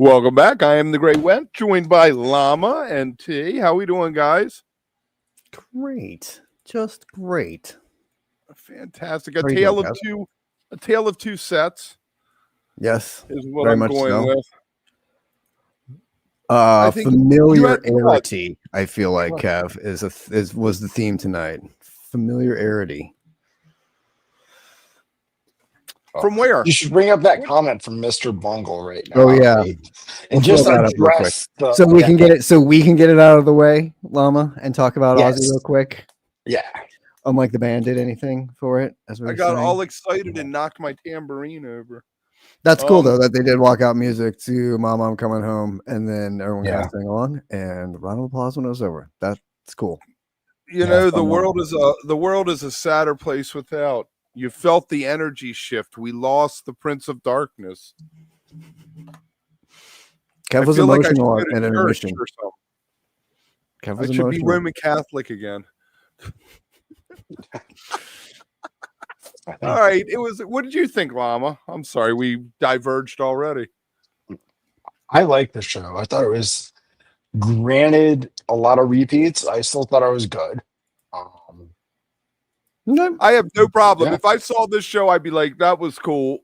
Welcome back. I am the Great Went, joined by Llama and T. How we doing, guys? Great, just great. Fantastic. How A are you tale doing, of Kev? a tale of two sets Yes, is what very I'm much going so. with. I think Familiarity. I feel like Kev was the theme tonight. Familiarity. From where? You should bring up that comment from Mr. Bungle right now. Oh yeah, right? we'll And just pull that up real quick. address the. So we can get it. So we can get it out of the way, Llama, and talk about Yes. Ozzy real quick. Yeah. Unlike the band did anything for it, as we I were got saying. all excited and knocked my tambourine over. That's cool though that they did walkout music to "Mama, I'm Coming Home," and then everyone kind of sang along and round of applause when it was over. That's cool. You know, the world is a sadder place without. You felt the energy shift. We lost the Prince of Darkness. Kev was emotional at intermission. Kev was emotional. I should be Roman Catholic again. All right. What did you think, Llama? I'm sorry, we diverged already. I like the show. I thought it was, granted, a lot of repeats. I still thought it was good. I have no problem. Yeah. If I saw this show, I'd be like, that was cool,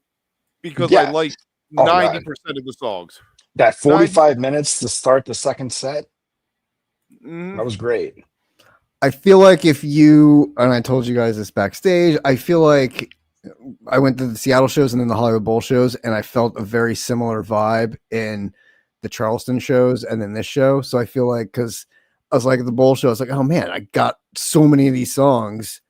because I like 90% of the songs. That 45 minutes to start the second set, that was great. I feel like and I told you guys this backstage, I feel like I went to the Seattle shows and then the Hollywood Bowl shows, and I felt a very similar vibe in the Charleston shows and then this show. So I feel like, because I was like at the Bowl show, I was like, oh man, I got so many of these songs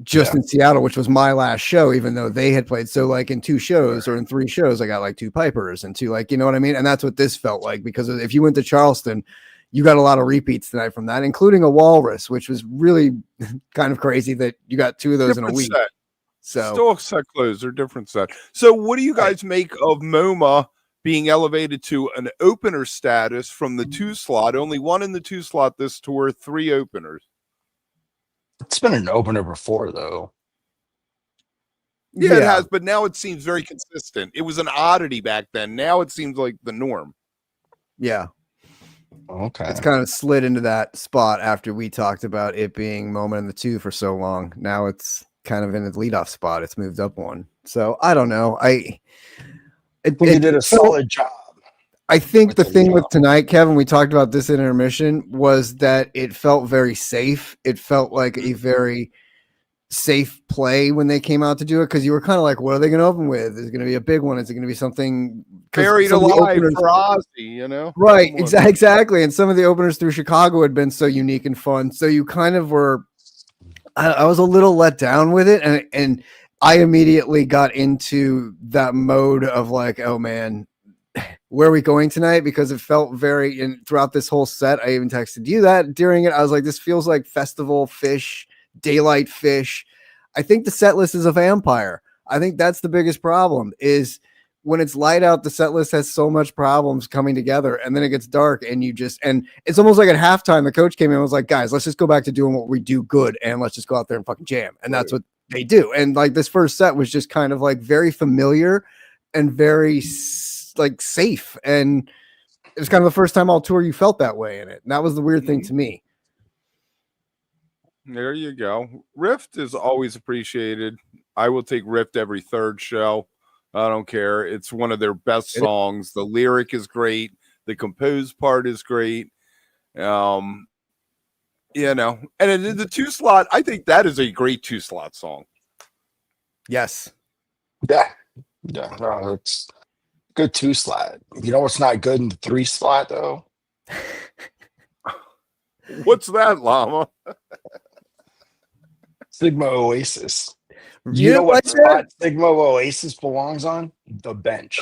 just in Seattle, which was my last show, even though they had played. So like in 2 shows or in 3 shows, I got like 2 pipers and 2, like, you know what I mean? And that's what this felt like, because if you went to Charleston, you got a lot of repeats tonight from that, including a Walrus, which was really kind of crazy that you got 2 of those in a week. Set. So still set clothes are different set. So what do you guys make of Moma being elevated to an opener status from the 2 slot? Only 1 in the 2 slot this tour, 3 openers. It's been an opener before, though. Yeah, it has, but now it seems very consistent. It was an oddity back then. Now it seems like the norm. Yeah. Okay. It's kind of slid into that spot after we talked about it being Moment in the 2 for so long. Now it's kind of in the leadoff spot. It's moved up 1. So I don't know. I think you did a solid job. I think the thing with tonight, Kevin, we talked about this in intermission, was that it felt very safe. It felt like a very safe play when they came out to do it, because you were kind of like, what are they going to open with? Is it going to be a big one? Is it going to be something buried alive for Ozzy, you know? Right, exactly. And some of the openers through Chicago had been so unique and fun. So you kind of were, I was a little let down with it. And I immediately got into that mode of like, oh man, where are we going tonight? Because it felt very, and throughout this whole set, I even texted you that during it. I was like, this feels like festival Phish, daylight Phish. I think the set list is a vampire. I think that's the biggest problem, is when it's light out, the set list has so much problems coming together, and then it gets dark, and and it's almost like at halftime, the coach came in and was like, guys, let's just go back to doing what we do good, and let's just go out there and fucking jam. And that's what they do. And like this first set was just kind of like very familiar and very like safe, and it was kind of the first time all tour you felt that way in it, and that was the weird thing to me. There you go. Rift is always appreciated. I will take Rift every 3rd show. I don't care. It's one of their best songs. The lyric is great. The composed part is great. You know, and in the 2 slot, I think that is a great 2 slot song. Yes. Yeah. No, it's good 2 slot. You know what's not good in the 3 slot though? What's that, Llama? Sigma Oasis. You know what spot Sigma Oasis belongs on? The bench.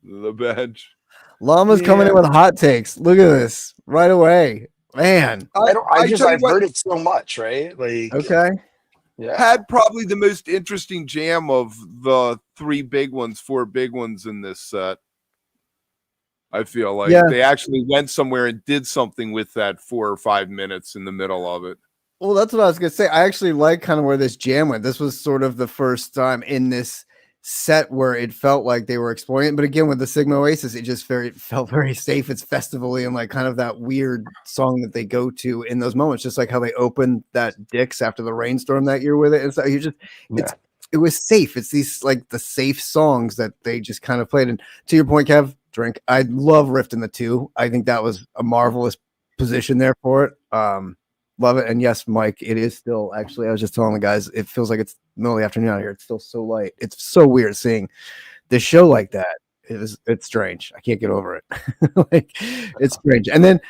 The bench. Llama's coming in with hot takes. Look at this right away, man. I've heard it so much, right? Like, okay. Yeah. Had probably the most interesting jam of the 4 big ones in this set. I feel like they actually went somewhere and did something with that 4 or 5 minutes in the middle of it. Well, that's what I was going to say. I actually like kind of where this jam went. This was sort of the first time in this set where it felt like they were exploring it. But again, with the Sigma Oasis, it just felt very safe. It's festivally and like kind of that weird song that they go to in those moments, just like how they opened that Dix after the rainstorm that year with it. And so you just it was safe. It's these like the safe songs that they just kind of played. And to your point, Kev, drink. I love Rift in the 2. I think that was a marvelous position there for it. Love it. And yes, Mike, it is still actually, I was just telling the guys, it feels like it's middle of the afternoon out here. It's still so light. It's so weird seeing this show like that. It's strange. I can't get over it. Like it's strange. And then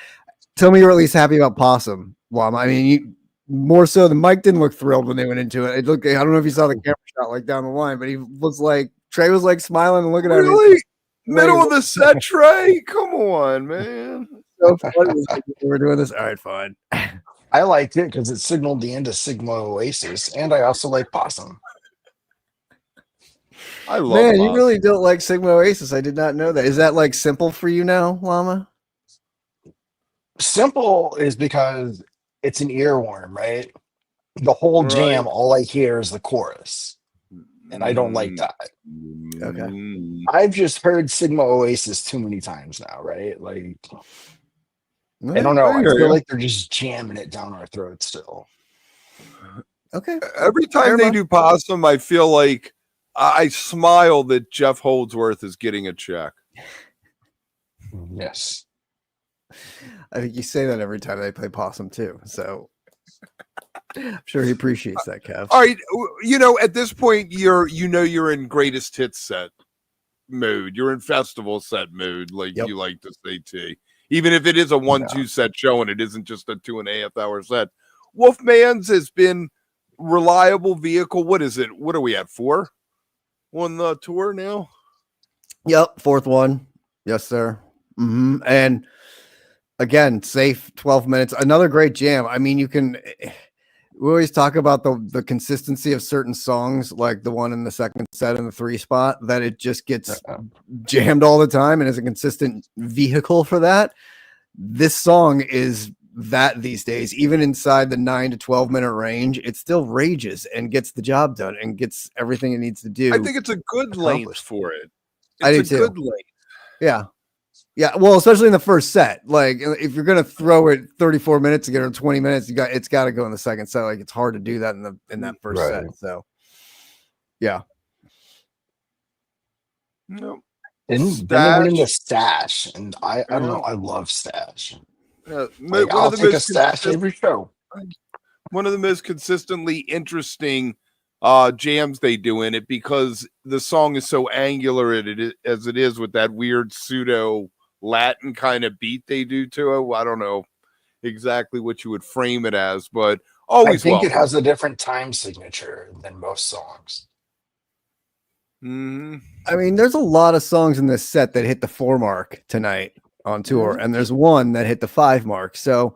tell me you're at least happy about Possum. Well, I mean, you more so than Mike didn't look thrilled when they went into it. It looked, I don't know if you saw the camera shot like down the line, but he was like, Trey was like smiling and looking at me. Really? Middle of the set, Trey? Come on, man. So funny. We're doing this. All right, fine. I liked it because it signaled the end of Sigma Oasis, and I also like Possum. I love Man, Possum. you really don't like Sigma Oasis. I did not know that. Is that like simple for you now, Llama? Simple is because it's an earworm, right? The whole jam, all I hear is the chorus, and I don't like that. Okay. I've just heard Sigma Oasis too many times now, right? Like, I don't know. I feel like they're just jamming it down our throats still. Okay. Every time they do Possum, I feel like I smile that Jeff Holdsworth is getting a check. Yes. I think you say that every time they play Possum too. So I'm sure he appreciates that, Kev. All right. You know, at this point, you're in greatest hits set mode. You're in festival set mode, like you like to say, T. Even if it is a 1-2 set show and it isn't just a 2.5 hour set. Wolfman's has been reliable vehicle. What is it? What are we at? 4 on the tour now? Yep, 4th one. Yes, sir. And again, safe 12 minutes. Another great jam. I mean, we always talk about the consistency of certain songs, like the one in the second set in the 3 spot, that it just gets jammed all the time and is a consistent vehicle for that. This song is that these days, even inside the 9 to 12 minute range, it still rages and gets the job done and gets everything it needs to do. I think it's a good length for it. I do it's a too. good length. Yeah. Yeah, well, especially in the first set. Like, if you're gonna throw it 34 minutes to get or 20 minutes, it's got to go in the second set. Like, it's hard to do that in that first set. So, yeah. No. And then they went into Stash, and I don't know. I love Stash. I'll take a Stash every show. One of the most consistently interesting jams they do in it, because the song is so angular as it is, with that weird pseudo Latin kind of beat they do to it. I don't know exactly what you would frame it as, but always I think it has a different time signature than most songs. I mean, there's a lot of songs in this set that hit the 4 mark tonight on tour, and there's one that hit the 5 mark. So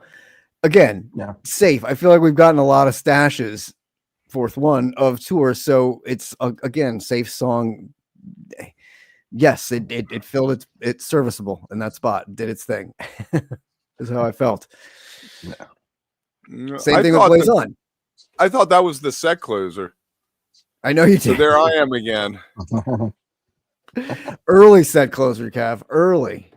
again, safe. I feel like we've gotten a lot of stashes, 4th one of tour. So it's again, safe song. Yes, it filled it's serviceable in that spot. Did its thing. Is how I felt. Same thing with Blaze On. I thought that was the set closer. I know you did. So there I am again. Early set closer, Cav. Early.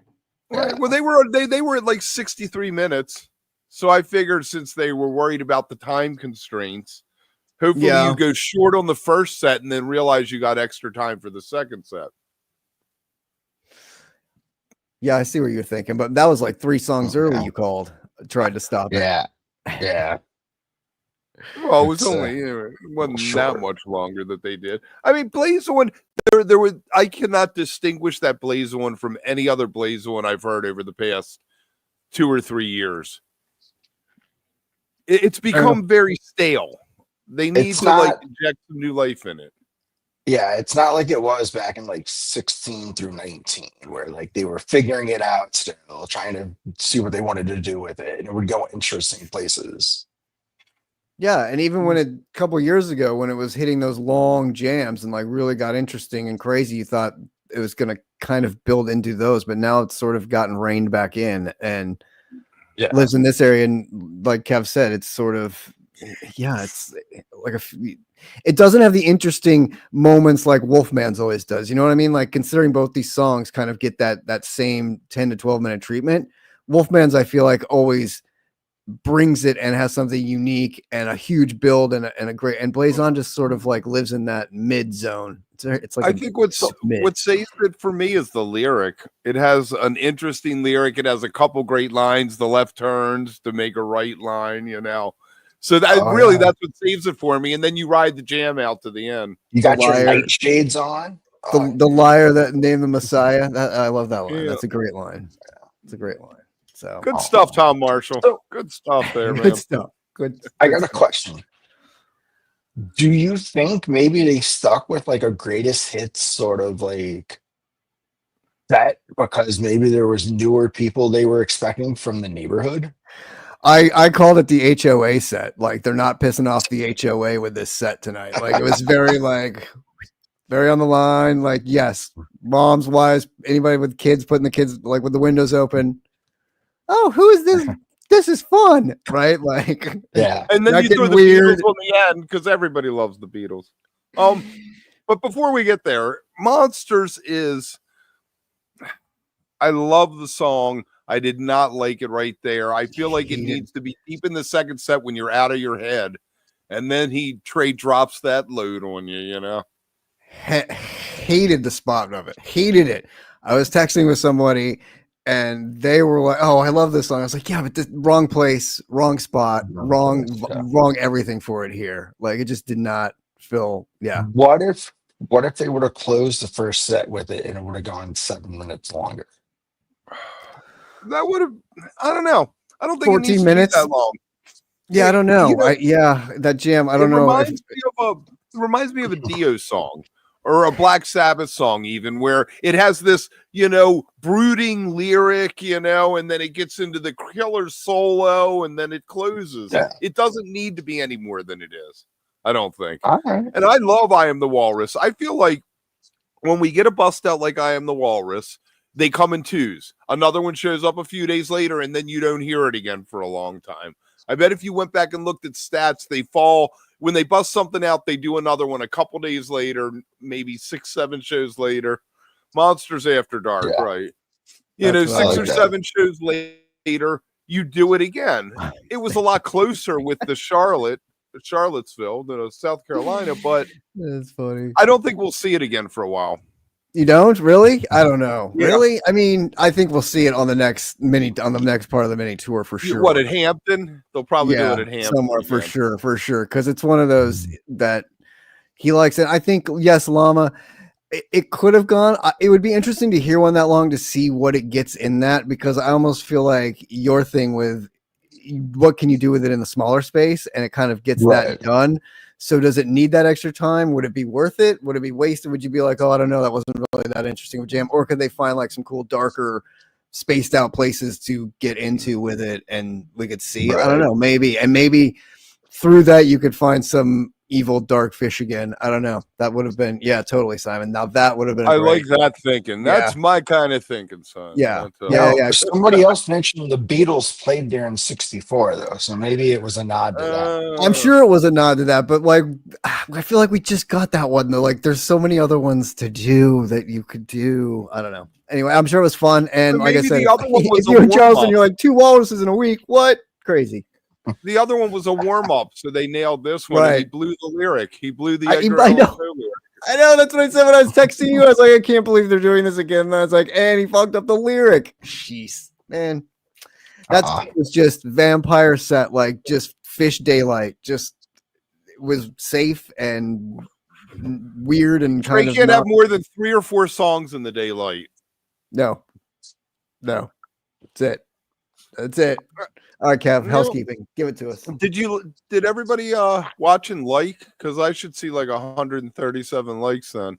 Right. Well, they were at like 63 minutes. So I figured, since they were worried about the time constraints, hopefully you go short on the first set and then realize you got extra time for the second set. Yeah, I see what you're thinking, but that was like 3 songs early. You tried to stop it. Yeah. Well, it was it wasn't that much longer that they did. I mean, Blaze On, there was, I cannot distinguish that Blaze On from any other Blaze On I've heard over the past 2 or 3 years. It's become very stale. They need to inject some new life in it. Yeah, it's not like it was back in like 16 through 19, where like they were figuring it out still, trying to see what they wanted to do with it, and it would go interesting places. Yeah, and even when a couple years ago, when it was hitting those long jams and like really got interesting and crazy, you thought it was going to kind of build into those, but now it's sort of gotten reined back in and lives in this area. And like Kev said, it's sort of yeah, it's like it doesn't have the interesting moments like Wolfman's always does. You know what I mean? Like considering both these songs kind of get that same 10 to 12 minute treatment. Wolfman's, I feel like, always brings it and has something unique and a huge build and a great, and Blazon just sort of like lives in that mid zone. It's like I think what saves it for me is the lyric. It has an interesting lyric. It has a couple great lines, the left turns to make a right line, you know. So that that's what saves it for me. And then you ride the jam out to the end. You got your nightshades on. The liar that named the Messiah. I love that line. Yeah. That's a great line. It's a great line. So good stuff, Tom Marshall. Good stuff there, man. Good stuff. Good. I got a question. Do you think maybe they stuck with like a greatest hits sort of like that because maybe there was newer people they were expecting from the neighborhood? I called it the HOA set. Like they're not pissing off the HOA with this set tonight. Like it was very like very on the line. Like yes, moms, wives, anybody with kids, putting the kids like with the windows open. Oh, who is this? This is fun, right? Like, yeah. And then you throw the Beatles on the end because everybody loves the Beatles. But before we get there, Monsters is. I love the song. I did not like it right there. I feel like it needs to be deep in the second set when you're out of your head, and then Trey drops that load on you. You know, hated the spot of it. Hated it. I was texting with somebody. And they were like, "Oh, I love this song." I was like, "Yeah, but this wrong place, wrong spot, wrong everything for it here." Like it just did not feel. Yeah. What if they would have closed the first set with it and it would have gone 7 minutes longer? That would have. I don't know. I don't think 14 it needs minutes to be that long. Yeah, I don't know. You know that jam. I don't know. It reminds me of a Dio song. Or a Black Sabbath song, even where it has this, brooding lyric, and then it gets into the killer solo, and then it closes. Yeah. It doesn't need to be any more than it is, I don't think. All right. And I love I Am the Walrus. I feel like when we get a bust out like I Am the Walrus, they come in twos. Another one shows up a few days later, and then you don't hear it again for a long time. I bet if you went back and looked at stats, they fall. When they bust something out, they do another one a couple days later, maybe 6-7 shows later. Monsters After Dark, right? 6 or 7 shows later, you do it again. It was a lot closer with the Charlottesville, South Carolina, but that's funny. I don't think we'll see it again for a while. You don't really? I don't know. Yeah. Really? I mean, I think we'll see it on the next part of the mini tour for sure. What, at Hampton? They'll probably do it at Hampton somewhere again. for sure. Because it's one of those that he likes it. I think yes, Llama. It could have gone. It would be interesting to hear one that long to see what it gets in that, because I almost feel like your thing with what can you do with it in the smaller space, and it kind of gets that done. So does it need that extra time? Would it be worth it? Would it be wasted? Would you be like, oh, I don't know, that wasn't really that interesting with jam? Or could they find like some cool, darker, spaced out places to get into with it and we could see? I don't know, maybe. And maybe through that you could find some evil dark Phish again. I don't know. That would have been, totally, Simon. Now that would have been like that thinking. That's my kind of thinking, son. Yeah. Somebody else mentioned the Beatles played there in '64 though, so maybe it was a nod to that. I'm sure it was a nod to that, but like I feel like we just got that one though. Like there's so many other ones to do that you could do. I don't know. Anyway, I'm sure it was fun. And like I said, the other one was if you're in Charleston, you're like 2 walruses in a week. What? Crazy. The other one was a warm-up, so they nailed this one. Right. He blew the lyric. He blew the I know. I know. That's what I said when I was texting you. I was like, I can't believe they're doing this again. And I was like, and he fucked up the lyric. Jeez, man. That was just vampire set, like just Phish Daylight. Just was safe and weird and kind of. You can't have more than 3 or 4 songs in the Daylight. No. That's it. All right, Kev, housekeeping. Give it to us. Did everybody watch and like? Because I should see like 137 likes then.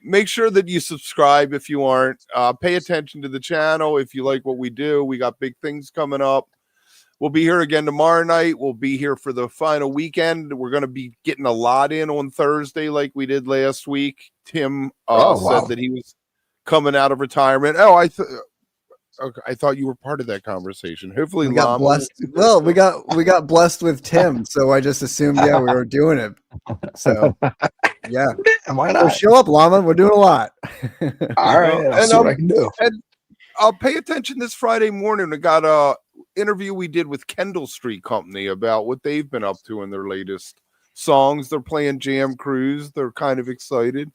Make sure that you subscribe if you aren't. Pay attention to the channel if you like what we do. We got big things coming up. We'll be here again tomorrow night. We'll be here for the final weekend. We're going to be getting a lot in on Thursday like we did last week. Tim said that he was coming out of retirement. Okay, I thought you were part of that conversation. Hopefully, We got Llama. blessed. Well, we got blessed with Tim, so I just assumed, yeah, we were doing it. So, yeah, And why so not? show up, Llama. We're doing a lot. All right, I'll see what I can do. And I'll pay attention this Friday morning. We got a interview we did with Kendall Street Company about what they've been up to in their latest songs. They're playing Jam Cruise. They're kind of excited.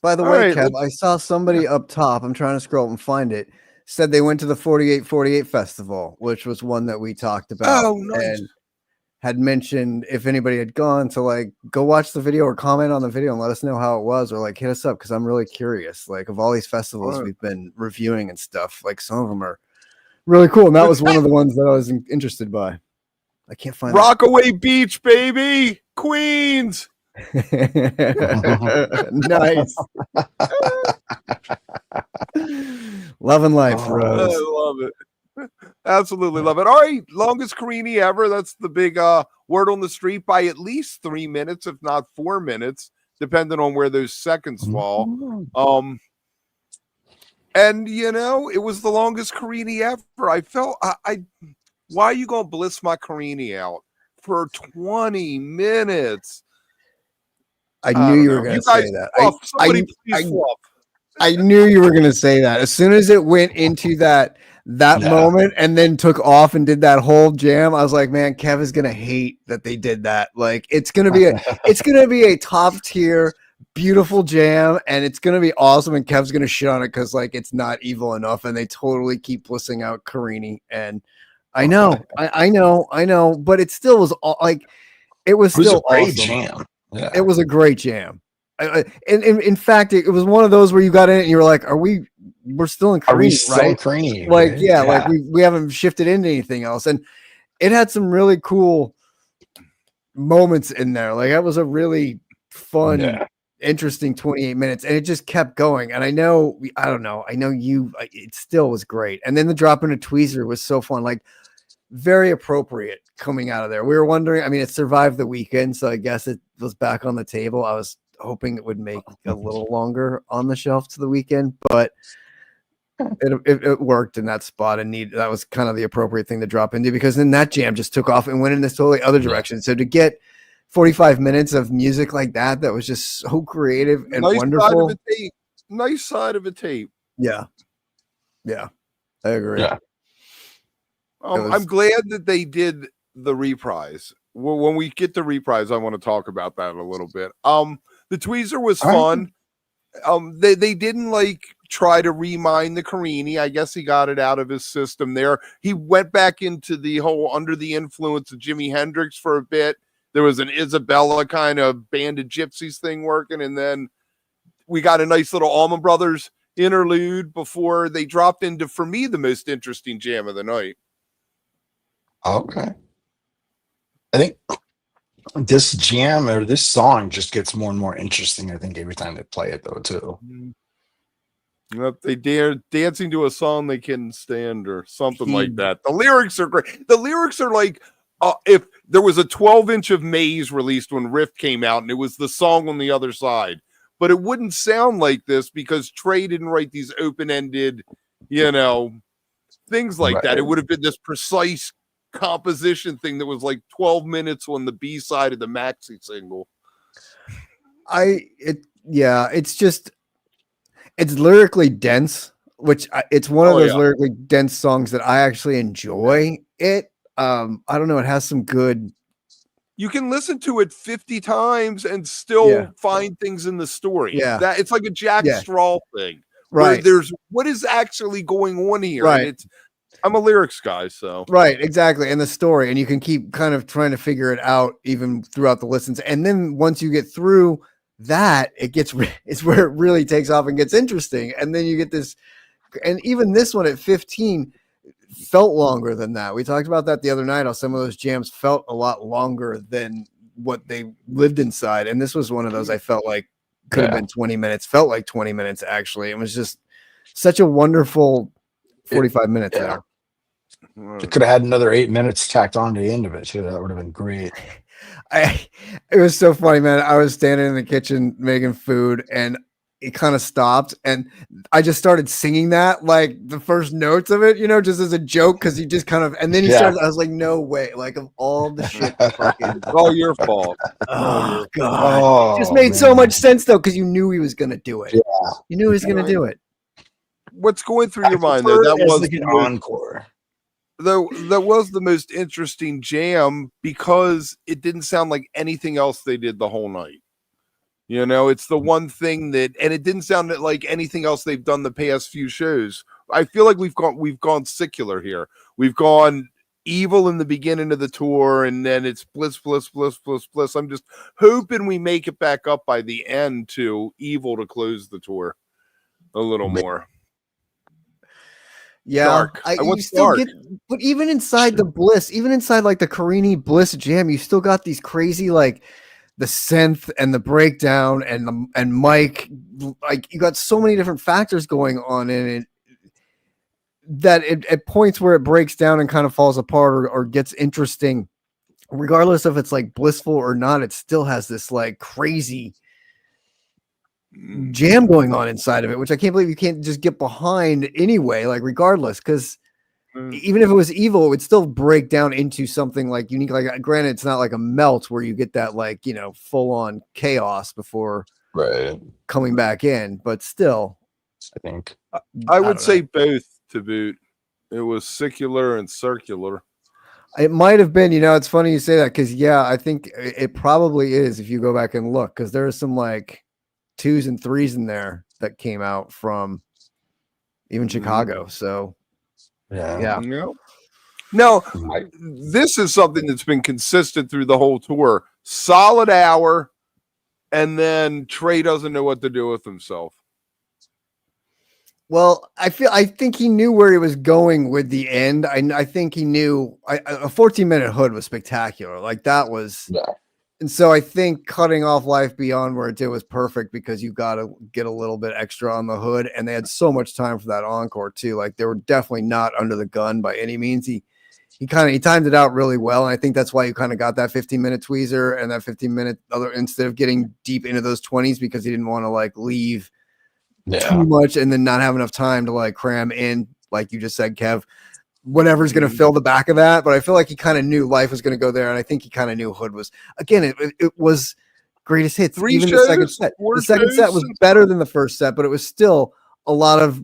By the All way, right, Kev, I saw somebody up top. I'm trying to scroll up and find it. Said they went to the 4848 festival, which was one that we talked about. Oh, nice. And had mentioned if anybody had gone to like go watch the video or comment on the video and let us know how it was, or like hit us up because I'm really curious. Like of all these festivals we've been reviewing and stuff, like some of them are really cool. And that was one of the ones that I was interested by. I can't find Rockaway Beach, baby, Queens. Nice. Love and life, Rose. I love it. Absolutely love it. All right, longest Carini ever. That's the big word on the street by at least 3 minutes, if not 4 minutes, depending on where those seconds fall. And you know, it was the longest Carini ever. I felt why are you gonna bliss my Carini out for 20 minutes? I knew you were going to say that. I knew you were going to say that. As soon as it went into that moment and then took off and did that whole jam, I was like, man, Kev is going to hate that they did that. Like it's going to be a top tier, beautiful jam, and it's going to be awesome. And Kev's going to shit on it because like it's not evil enough, and they totally keep blissing out Carini. And I know, but it still was like it was still a great awesome. Jam. Yeah. It was a great jam. And in fact, it was one of those where you got in it and you were like, we're still in Carini, right? Carini, like, right? yeah, like we haven't shifted into anything else. And it had some really cool moments in there. Like that was a really fun, interesting 28 minutes, and it just kept going. And I know it still was great. And then the drop into Tweezer was so fun. Like very appropriate coming out of there. We were wondering, I mean, it survived the weekend, so I guess it was back on the table. I was hoping it would make a little longer on the shelf to the weekend, but it worked in that spot, and that was kind of the appropriate thing to drop into, because then that jam just took off and went in this totally other direction. So to get 45 minutes of music like that was just so creative and wonderful. Nice side of a tape. Yeah, I agree. Yeah. I'm glad that they did the reprise. Well, when we get to reprise, I want to talk about that a little bit. The Tweezer was fun. They didn't like try to remind the Carini. I guess he got it out of his system there. He went back into the whole under the influence of Jimi Hendrix for a bit. There was an Isabella kind of Band of Gypsies thing working, and then we got a nice little Allman Brothers interlude before they dropped into, for me, the most interesting jam of the night. Okay. I think this jam or this song just gets more and more interesting, I think, every time they play it, though, too. If they dare dancing to a song they couldn't stand or something like that. The lyrics are great. The lyrics are like, if there was a 12-inch of Maze released when Rift came out, and it was the song on the other side, but it wouldn't sound like this because Trey didn't write these open-ended, things like that. It would have been this precise composition thing that was like 12 minutes on the B side of the maxi single. It's lyrically dense, which it's one of those lyrically dense songs that I actually enjoy. I don't know, it has some good. You can listen to it 50 times and still find things in the story. Yeah, that it's like a Jack Straw thing, right? There's what is actually going on here, right? And I'm a lyrics guy, so right, exactly, and the story, and you can keep kind of trying to figure it out even throughout the listens, and then once you get through that, it's where it really takes off and gets interesting, and then you get this, and even this one at 15 felt longer than that. We talked about that the other night. How some of those jams felt a lot longer than what they lived inside, and this was one of those I felt like could have been 20 minutes. Felt like 20 minutes actually. It was just such a wonderful 45 minutes there. It could have had another 8 minutes tacked on to the end of it too. That would have been great. It was so funny, man. I was standing in the kitchen making food, and it kind of stopped, and I just started singing that, like the first notes of it, just as a joke, because he just kind of, and then he started. I was like, no way, like of all the shit, fucking, All your fault. oh god, Oh, it just made so man. much sense though, because you knew he was gonna do it. Yeah. You knew he was gonna do it. What's going through your mind though? prefer That it as was like an the most, encore. though that was the most interesting jam because it didn't sound like anything else they did the whole night. It's the one thing that, and it didn't sound like anything else they've done the past few shows. I feel like we've gone secular here. We've gone evil in the beginning of the tour, and then it's bliss, bliss, bliss, bliss, bliss. I'm just hoping we make it back up by the end to evil to close the tour a little more. Yeah, Dark. you still get, but even inside the bliss, even inside like the Carini bliss jam, you still got these crazy like the synth and the breakdown and Mike, like you got so many different factors going on in it that at points where it breaks down and kind of falls apart or gets interesting, regardless if it's like blissful or not, it still has this like crazy jam going on inside of it, which I can't believe you can't just get behind anyway, like regardless, because even if it was evil, it would still break down into something like unique. Like granted, it's not like a melt where you get that like, full on chaos before coming back in, but still, I think I would say both to boot. It was secular and circular. It might have been, it's funny you say that, because I think it probably is if you go back and look, because there's some like 2s and 3s in there that came out from even Chicago. So yeah. No, this is something that's been consistent through the whole tour. Solid hour, and then Trey doesn't know what to do with himself. Well, I think he knew where he was going with the end. I think he knew a 14-minute hood was spectacular. Like that was, and so I think cutting off Life Beyond where it did was perfect, because you got to get a little bit extra on the hood, and they had so much time for that encore too. Like they were definitely not under the gun by any means. He timed it out really well, and I think that's why you kind of got that 15-minute tweezer and that 15-minute other, instead of getting deep into those 20s, because he didn't want to like leave too much and then not have enough time to like cram in, like you just said, Kev, whatever's going to fill the back of that. But I feel like he kind of knew Life was going to go there, and I think he kind of knew Hood was, again, it was greatest hits. Even the second set. The second set was better than the first set, but it was still a lot of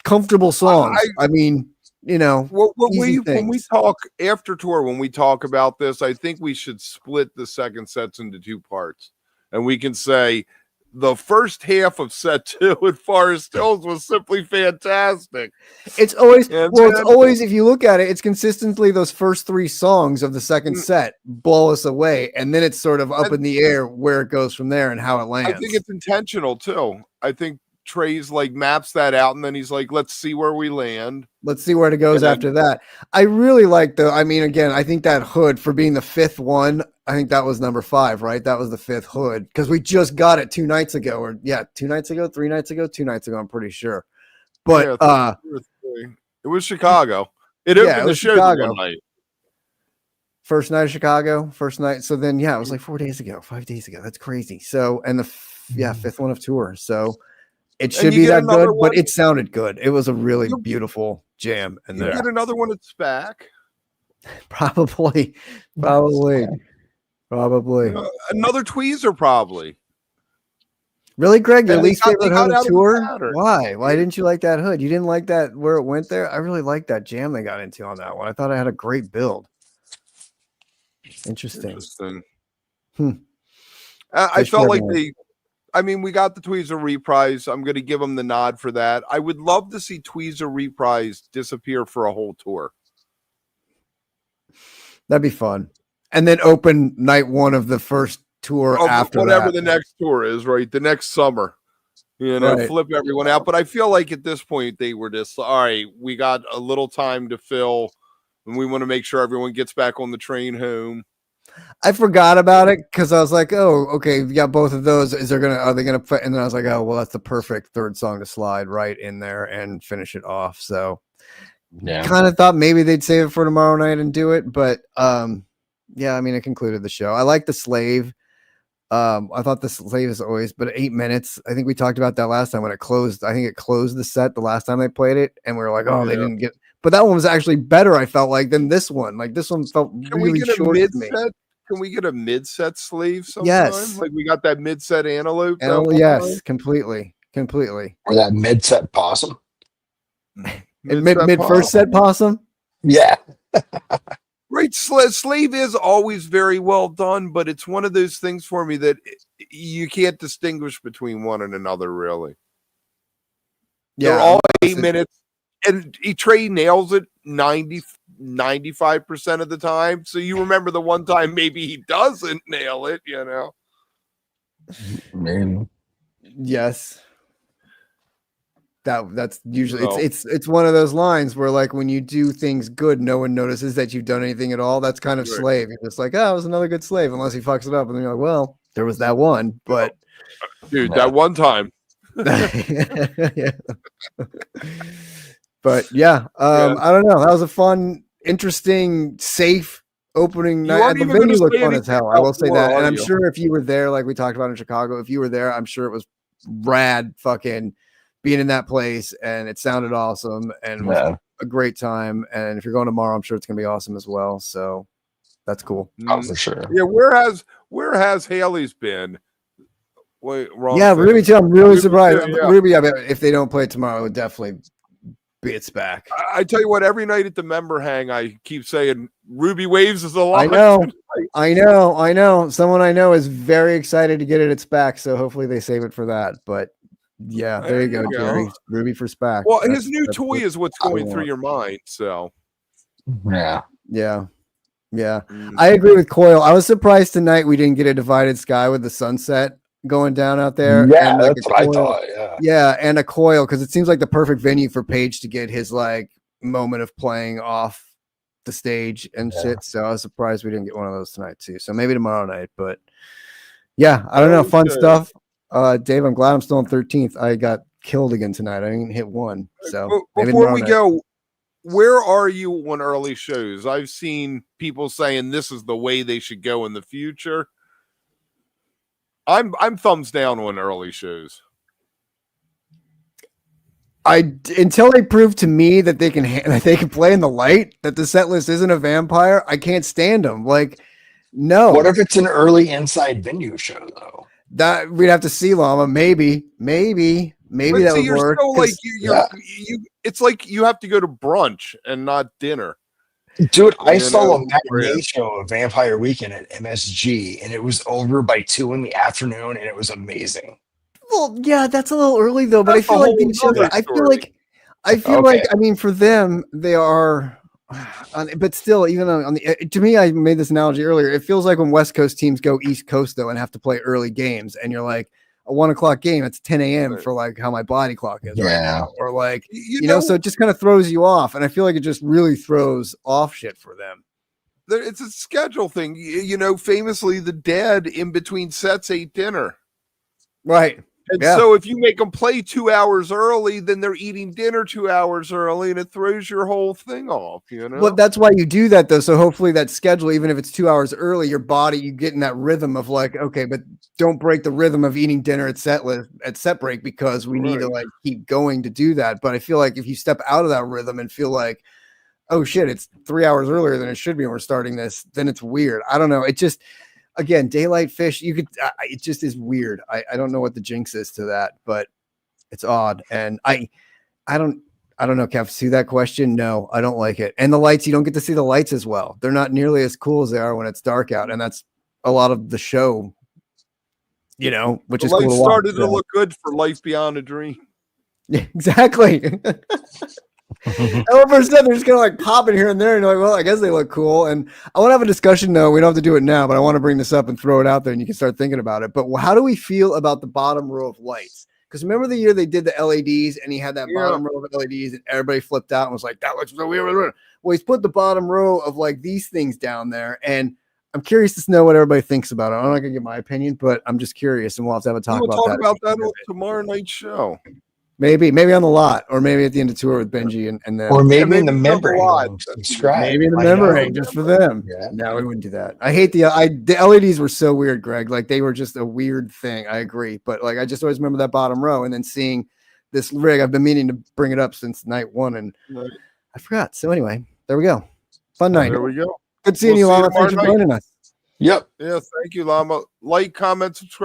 comfortable songs. I mean, when we talk after tour, when we talk about this, I think we should split the second sets into 2 parts, and we can say the first half of set 2 at Forest Hills was simply fantastic. It's always, it's always, if you look at it, it's consistently those first 3 songs of the second set blow us away, and then it's sort of up in the air where it goes from there and how it lands. I think it's intentional too. I think Trey's like maps that out, and then he's like, let's see where we land. Let's see where it goes after that. I really like again, I think that hood for being the 5th one, I think that was number 5, right? That was the 5th hood, because we just got it 2 nights ago, or 2 nights ago, 3 nights ago, 2 nights ago, I'm pretty sure. But it was Chicago. It opened the show one night. First night of Chicago, first night. So then, it was like 4 days ago, 5 days ago. That's crazy. So, and the 5th one of tour. So it should be that good, but it sounded good. It was a really beautiful jam in there. Get another one at SPAC. Probably. Another tweezer, probably. Really, Greg? Your least favorite hood of tour? Why? Why didn't you like that hood? You didn't like that where it went there? I really liked that jam they got into on that one. I thought I had a great build. Interesting. I felt like we got the Tweezer Reprise. I'm going to give them the nod for that. I would love to see Tweezer Reprise disappear for a whole tour. That'd be fun. And then open night 1 of the first tour after whatever the next tour is, right? The next summer, flip everyone out. But I feel like at this point they were just, all right, we got a little time to fill, and we want to make sure everyone gets back on the train home. I forgot about it because I was like, oh, okay, we got both of those. Are they gonna put? And then I was like, oh, well, that's the perfect 3rd song to slide right in there and finish it off. So kind of thought maybe they'd save it for tomorrow night and do it, but it concluded the show. I like the Slave. I thought the slave is always, but 8 minutes. I think we talked about that last time when it closed. I think it closed the set the last time they played it, and we were like, oh, they didn't get. But that one was actually better. I felt like than this one. Like this one felt really short to me. Can we get a mid-set sleeve sometime? Yes. Like we got that mid-set antelope. Yes, completely. Or that mid-set possum. Mid first set possum. Yeah. Right, Slave is always very well done, but it's one of those things for me that you can't distinguish between one and another, really. Yeah, they're all 8 minutes, and Trey nails it 95% of the time. So you remember the one time maybe he doesn't nail it, you know? Man. Yes. That's usually it's one of those lines where like when you do things good, no one notices that you've done anything at all. That's kind of slave. You're just like, oh, it was another good slave, unless he fucks it up, and then you're like, well, there was that one, but dude, that one time. Yeah. But yeah, I don't know. That was a fun, interesting, safe opening night. The venue looked fun as hell. I will say that, and I'm sure if you were there, like we talked about in Chicago, if you were there, I'm sure it was rad, fucking. Being in that place, and it sounded awesome and was a great time. And if you're going tomorrow, I'm sure it's gonna be awesome as well. So that's cool. Oh, for sure. Yeah, where has Haley's been? Wait, wrong. Yeah, Ruby too. I'm really surprised. Yeah. Ruby, I bet if they don't play it tomorrow, it would definitely be its back. I tell you what, every night at the member hang, I keep saying Ruby Waves is alive. I know. Someone I know is very excited to get it its back. So hopefully they save it for that. But yeah, there you go, Jerry. Ruby for SPAC. Well, his new toy is what's going through your mind. So, yeah. I agree with Coil. I was surprised tonight we didn't get a divided sky with the sunset going down out there. Yeah, and like that's what I thought. Yeah, and a Coil because it seems like the perfect venue for Paige to get his like moment of playing off the stage and shit. So I was surprised we didn't get one of those tonight too. So maybe tomorrow night, but yeah, I don't know. Fun stuff. Dave, I'm glad I'm still on 13th. I got killed again tonight. I didn't hit one. So before we go, where are you on early shows? I've seen people saying this is the way they should go in the future. I'm thumbs down on early shows. Until they prove to me that they can play in the light, that the set list isn't a vampire, I can't stand them. Like, no. What if it's an early inside venue show though? That we'd have to see, Llama. Maybe that would work. Still like it's like you have to go to brunch and not dinner. Dude, I saw a matinee show of Vampire Weekend at MSG, and it was over by 2 in the afternoon, and it was amazing. Well, yeah, that's a little early though, but I feel like these shows. I feel like I mean, for them, they are. But still, even on to me, I made this analogy earlier. It feels like when West Coast teams go East Coast though and have to play early games, and you're like a 1 o'clock game. It's 10 a.m. for like how my body clock is right now, or like you know, so it just kind of throws you off, and I feel like it just really throws off shit for them. It's a schedule thing, you know. Famously, the Dead in between sets ate dinner, right? And so if you make them play 2 hours early, then they're eating dinner 2 hours early, and it throws your whole thing off, you know? Well, that's why you do that, though. So hopefully that schedule, even if it's 2 hours early, your body, you get in that rhythm of like, okay, but don't break the rhythm of eating dinner at set break because we need to like keep going to do that. But I feel like if you step out of that rhythm and feel like, oh shit, it's 3 hours earlier than it should be when we're starting this, then it's weird. I don't know. It just... Again, daylight Phish, you could, it just is weird. I don't know what the jinx is to that, but it's odd. And I don't know, Kev, to that question. No, I don't like it. And the lights, you don't get to see the lights as well. They're not nearly as cool as they are when it's dark out. And that's a lot of the show, you know, which is cool to watch. Started to look good for Life Beyond a Dream. Yeah, exactly. All first they're just gonna like pop in here and there, and you're like, well, I guess they look cool. And I want to have a discussion though. We don't have to do it now, but I want to bring this up and throw it out there, and you can start thinking about it. But how do we feel about the bottom row of lights? Because remember the year they did the LEDs, and he had that bottom row of LEDs, and everybody flipped out and was like, "That looks so weird." Well, he's put the bottom row of like these things down there, and I'm curious to know what everybody thinks about it. I'm not gonna give my opinion, but I'm just curious, and we'll have to have a talk about that. We'll talk about that on tomorrow night's show. Maybe on the lot, or maybe at the end of tour with Benji and then Or maybe in the maybe member a lot. hang, subscribe. maybe in the Why member not? ring just for them. Yeah. No, we wouldn't do that. I hate the LEDs were so weird, Greg. Like they were just a weird thing. I agree, but like I just always remember that bottom row, and then seeing this rig. I've been meaning to bring it up since night one, and Right. I forgot. So anyway, there we go. Fun night. There we go. Good seeing We'll you, see you Lama. Thanks for tomorrow night. joining us. Yep. Yes, thank you, Llama. Like, comment, subscribe.